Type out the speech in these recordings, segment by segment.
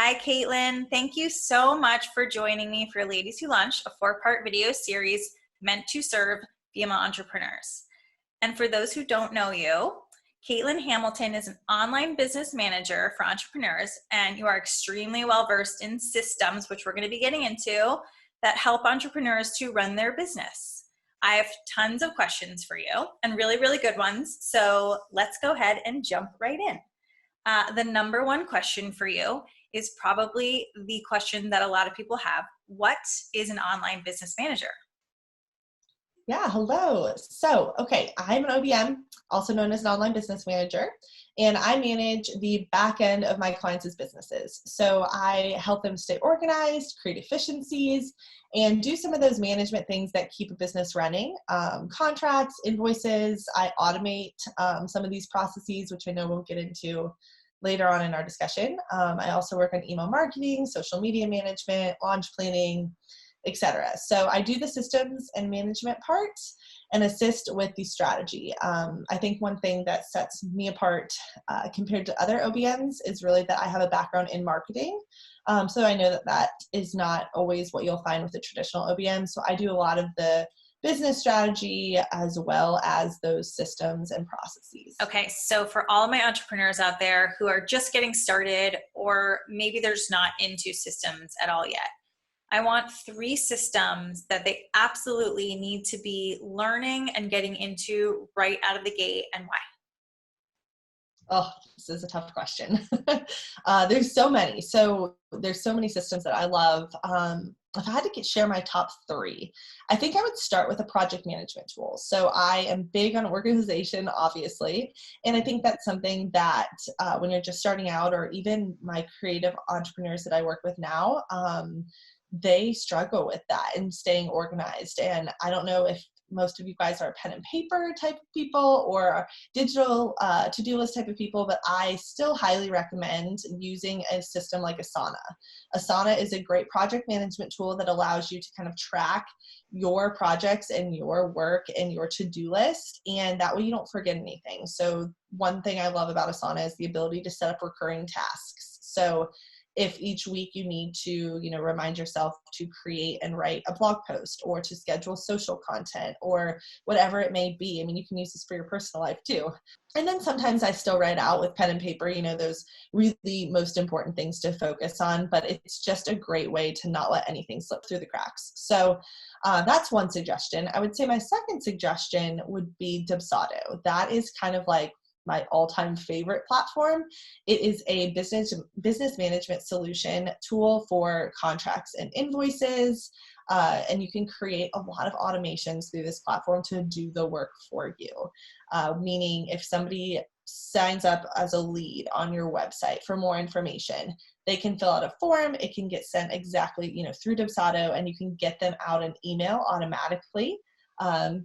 Hi, Katelyn. Thank you so much for joining me for Ladies Who Lunch, a 4-part video series meant to serve female entrepreneurs. And for those who don't know you, Katelyn Hamilton is an online business manager for entrepreneurs, and you are extremely well-versed in systems, which we're going to be getting into, that help entrepreneurs to run their business. I have tons of questions for you and really, really good ones. So let's go ahead and jump right in. The number one question for you is probably the question that a lot of people have. What is an online business manager? Yeah, hello. So, I'm an OBM, also known as an online business manager, and I manage the back end of my clients' businesses. So I help them stay organized, create efficiencies, and do some of those management things that keep a business running. Contracts, invoices, I automate some of these processes, which I know we'll get into later on in our discussion. I also work on email marketing, social media management, launch planning, etc. So I do the systems and management part and assist with the strategy. I think one thing that sets me apart compared to other OBMs is really that I have a background in marketing. So I know that that is not always what you'll find with a traditional OBM. So I do a lot of the business strategy as well as those systems and processes. Okay, so for all my entrepreneurs out there who are just getting started, or maybe they're just not into systems at all yet, I want 3 systems that they absolutely need to be learning and getting into right out of the gate, and why. Oh, this is a tough question. There's so many. So there's so many systems that I love. If I had to share my top 3, I think I would start with a project management tool. So I am big on organization, obviously. And I think that's something that when you're just starting out, or even my creative entrepreneurs that I work with now, they struggle with that and staying organized. And I don't know if most of you guys are pen and paper type of people or digital to-do list type of people, but I still highly recommend using a system like Asana. Asana is a great project management tool that allows you to kind of track your projects and your work and your to-do list, and that way you don't forget anything. So one thing I love about Asana is the ability to set up recurring tasks. So if each week you need to, remind yourself to create and write a blog post or to schedule social content or whatever it may be. I mean, you can use this for your personal life too. And then sometimes I still write out with pen and paper, those really most important things to focus on, but it's just a great way to not let anything slip through the cracks. So that's one suggestion. I would say my second suggestion would be Dubsado. That is kind of like my all-time favorite platform. It is a business management solution tool for contracts and invoices, and you can create a lot of automations through this platform to do the work for you. Meaning if somebody signs up as a lead on your website for more information, they can fill out a form, it can get sent exactly, through Dubsado, and you can get them out an email automatically.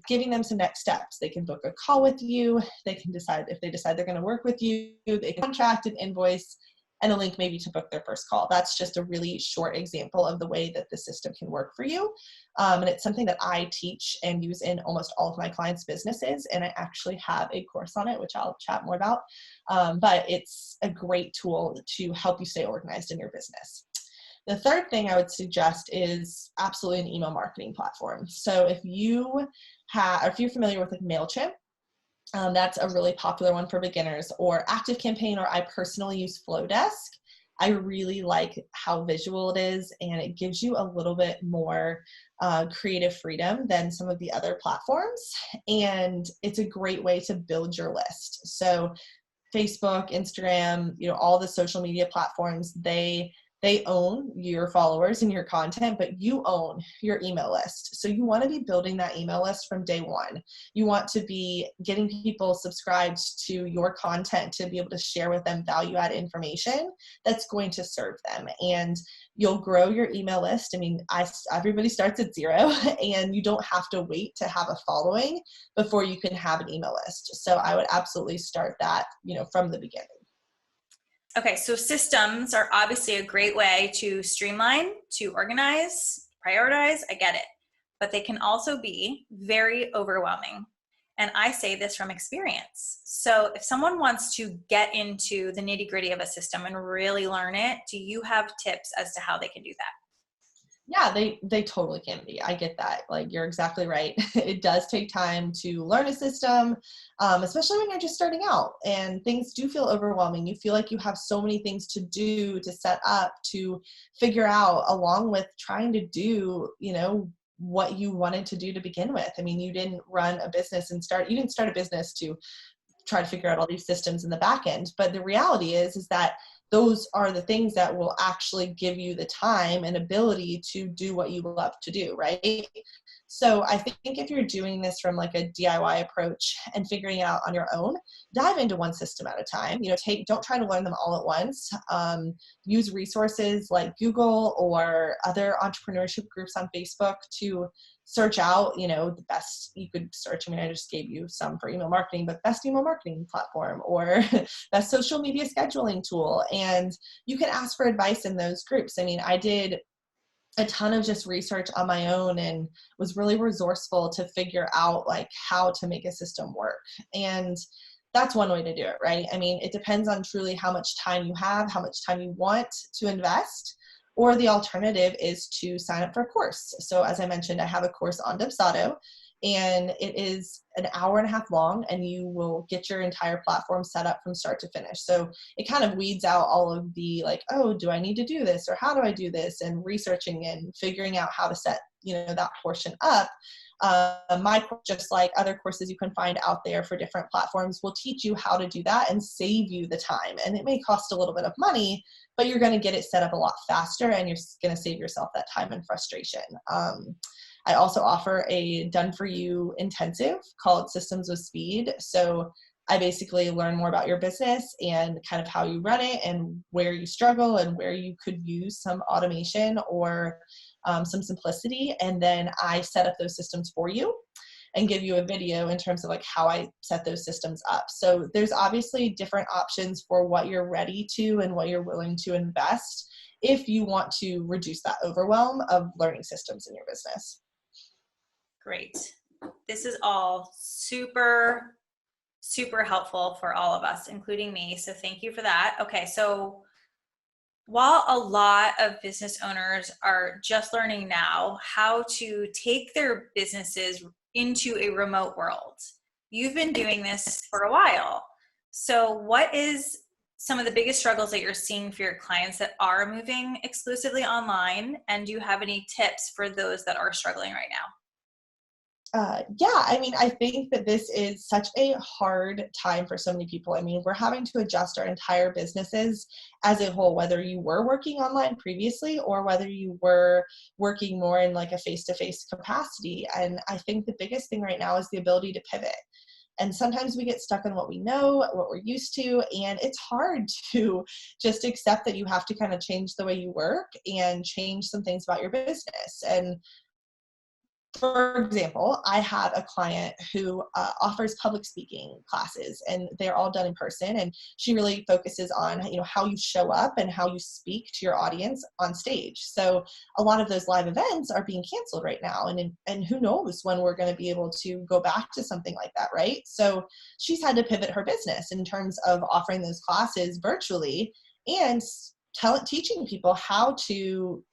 Giving them some next steps. They can book a call with you. They can decide if they decide they're going to work with you. They can contract an invoice and a link maybe to book their first call. That's just a really short example of the way that the system can work for you. And it's something that I teach and use in almost all of my clients' businesses. And I actually have a course on it, which I'll chat more about. But it's a great tool to help you stay organized in your business. The third thing I would suggest is absolutely an email marketing platform. So if you're familiar with like MailChimp, that's a really popular one for beginners, or ActiveCampaign, or I personally use Flowdesk. I really like how visual it is, and it gives you a little bit more creative freedom than some of the other platforms. And it's a great way to build your list. So Facebook, Instagram, all the social media platforms, they own your followers and your content, but you own your email list. So you want to be building that email list from day one. You want to be getting people subscribed to your content to be able to share with them value-add information that's going to serve them. And you'll grow your email list. I mean, everybody starts at 0, and you don't have to wait to have a following before you can have an email list. So I would absolutely start that, from the beginning. Okay, so systems are obviously a great way to streamline, to organize, prioritize. I get it. But they can also be very overwhelming. And I say this from experience. So if someone wants to get into the nitty-gritty of a system and really learn it, do you have tips as to how they can do that? Yeah, they totally can be. I get that. Like, you're exactly right. It does take time to learn a system, especially when you're just starting out and things do feel overwhelming. You feel like you have so many things to do, to set up, to figure out, along with trying to do, what you wanted to do to begin with. I mean, you didn't run a business you didn't start a business to try to figure out all these systems in the back end. But the reality is that those are the things that will actually give you the time and ability to do what you love to do, right? So I think if you're doing this from like a DIY approach and figuring it out on your own, dive into one system at a time. Don't try to learn them all at once. Use resources like Google or other entrepreneurship groups on Facebook to search out, the best you could search. I mean, I just gave you some for email marketing, but best email marketing platform or best social media scheduling tool. And you can ask for advice in those groups. I mean, I did a ton of just research on my own and was really resourceful to figure out like how to make a system work. And that's one way to do it, right? I mean, it depends on truly how much time you have, how much time you want to invest. Or the alternative is to sign up for a course. So as I mentioned, I have a course on Dubsado, and it is an hour and a half long, and you will get your entire platform set up from start to finish. So it kind of weeds out all of the like, oh, do I need to do this? Or how do I do this? And researching and figuring out how to set, that portion up. My course, just like other courses you can find out there for different platforms, will teach you how to do that and save you the time. And it may cost a little bit of money, but you're going to get it set up a lot faster, and you're going to save yourself that time and frustration. I also offer a done-for-you intensive called Systems with Speed. So I basically learn more about your business and kind of how you run it and where you struggle and where you could use some automation or some simplicity. And then I set up those systems for you and give you a video in terms of like how I set those systems up. So there's obviously different options for what you're ready to and what you're willing to invest if you want to reduce that overwhelm of learning systems in your business. Great. This is all super, super helpful for all of us, including me. So thank you for that. Okay, so while a lot of business owners are just learning now how to take their businesses into a remote world, you've been doing this for a while. So what is some of the biggest struggles that you're seeing for your clients that are moving exclusively online? And do you have any tips for those that are struggling right now? Yeah, I mean, I think that this is such a hard time for so many people. I mean, we're having to adjust our entire businesses as a whole, whether you were working online previously or whether you were working more in like a face-to-face capacity. And I think the biggest thing right now is the ability to pivot. And sometimes we get stuck in what we know, what we're used to, and it's hard to just accept that you have to kind of change the way you work and change some things about your business. And for example, I have a client who offers public speaking classes, and they're all done in person. And she really focuses on, how you show up and how you speak to your audience on stage. So a lot of those live events are being canceled right now, and who knows when we're going to be able to go back to something like that, right? So she's had to pivot her business in terms of offering those classes virtually and teaching people how to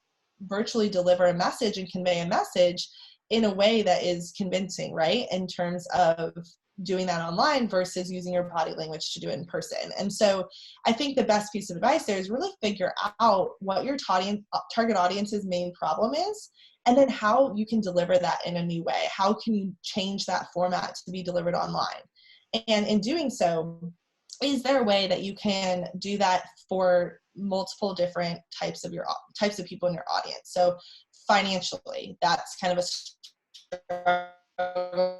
virtually deliver a message and convey a message in a way that is convincing, right? In terms of doing that online versus using your body language to do it in person. And so I think the best piece of advice there is really figure out what your target audience's main problem is, and then how you can deliver that in a new way. How can you change that format to be delivered online? And in doing so, is there a way that you can do that for multiple different types of people in your audience? So financially, that's kind of a struggle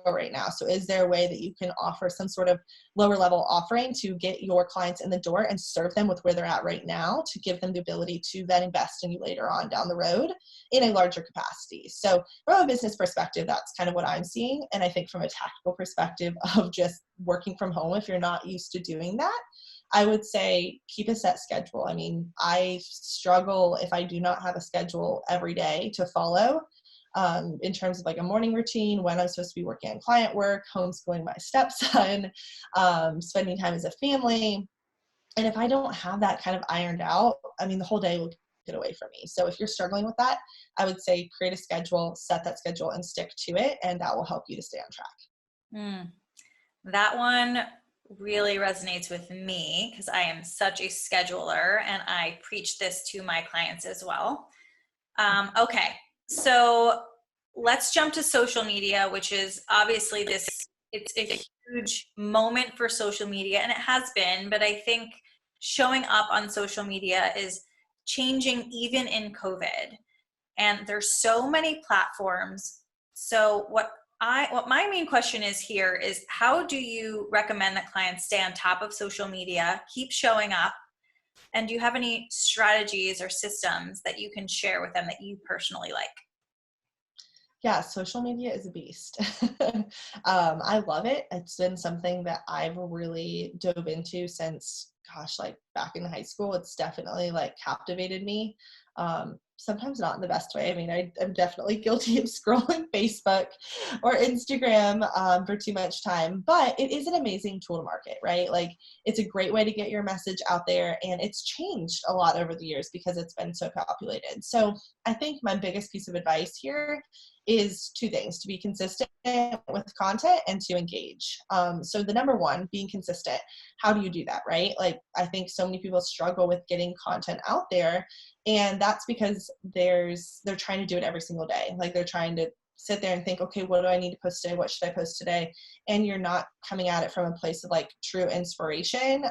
right now. So is there a way that you can offer some sort of lower level offering to get your clients in the door and serve them with where they're at right now, to give them the ability to then invest in you later on down the road in a larger capacity? So from a business perspective, that's kind of what I'm seeing. And I think from a tactical perspective of just working from home, if you're not used to doing that, I would say keep a set schedule. I mean, I struggle if I do not have a schedule every day to follow. in terms of like a morning routine, when I'm supposed to be working on client work, homeschooling my stepson, spending time as a family. And if I don't have that kind of ironed out, I mean, the whole day will get away from me. So if you're struggling with that, I would say create a schedule, set that schedule, and stick to it, and that will help you to stay on track. That one really resonates with me because I am such a scheduler, and I preach this to my clients as well. Okay, so let's jump to social media, which is obviously it's a huge moment for social media, and it has been, but I think showing up on social media is changing even in COVID. And there's so many platforms. So what my main question is here is, how do you recommend that clients stay on top of social media, keep showing up? And do you have any strategies or systems that you can share with them that you personally like? Yeah, social media is a beast. I love it. It's been something that I've really dove into since, gosh, like back in high school. It's definitely like captivated me. Sometimes not in the best way. I mean, I'm definitely guilty of scrolling Facebook or Instagram for too much time, but it is an amazing tool to market, right? Like, it's a great way to get your message out there, and it's changed a lot over the years because it's been so populated. So I think my biggest piece of advice here is two things: to be consistent with content and to engage. So the number one, being consistent. How do you do that, right? Like, I think so many people struggle with getting content out there, and that's because they're trying to do it every single day. Like, they're trying to sit there and think, okay, what do I need to post today? What should I post today? And you're not coming at it from a place of like true inspiration.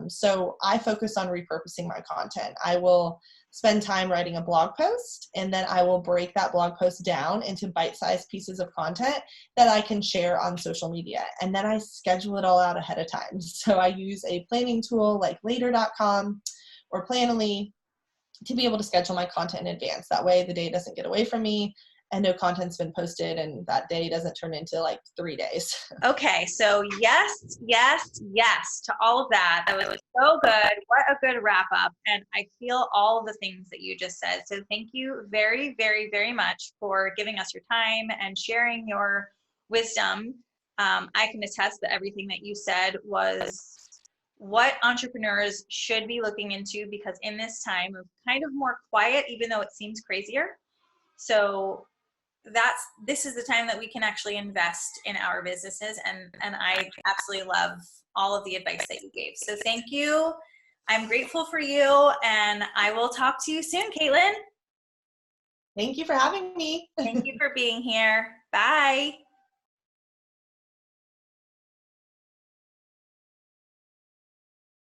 So I focus on repurposing my content. I will spend time writing a blog post, and then I will break that blog post down into bite-sized pieces of content that I can share on social media. And then I schedule it all out ahead of time. So I use a planning tool like later.com or Planoly to be able to schedule my content in advance. That way the day doesn't get away from me and no content's been posted, and that day doesn't turn into like 3 days. Okay, so yes, yes, yes to all of that. That was so good. What a good wrap up. And I feel all of the things that you just said. So thank you very, very, very much for giving us your time and sharing your wisdom. I can attest that everything that you said was what entrepreneurs should be looking into, because in this time of kind of more quiet, even though it seems crazier. So this is the time that we can actually invest in our businesses, and I absolutely love all of the advice that you gave. So thank you. I'm grateful for you, and I will talk to you soon, Katelyn. Thank you for having me. Thank you for being here. Bye.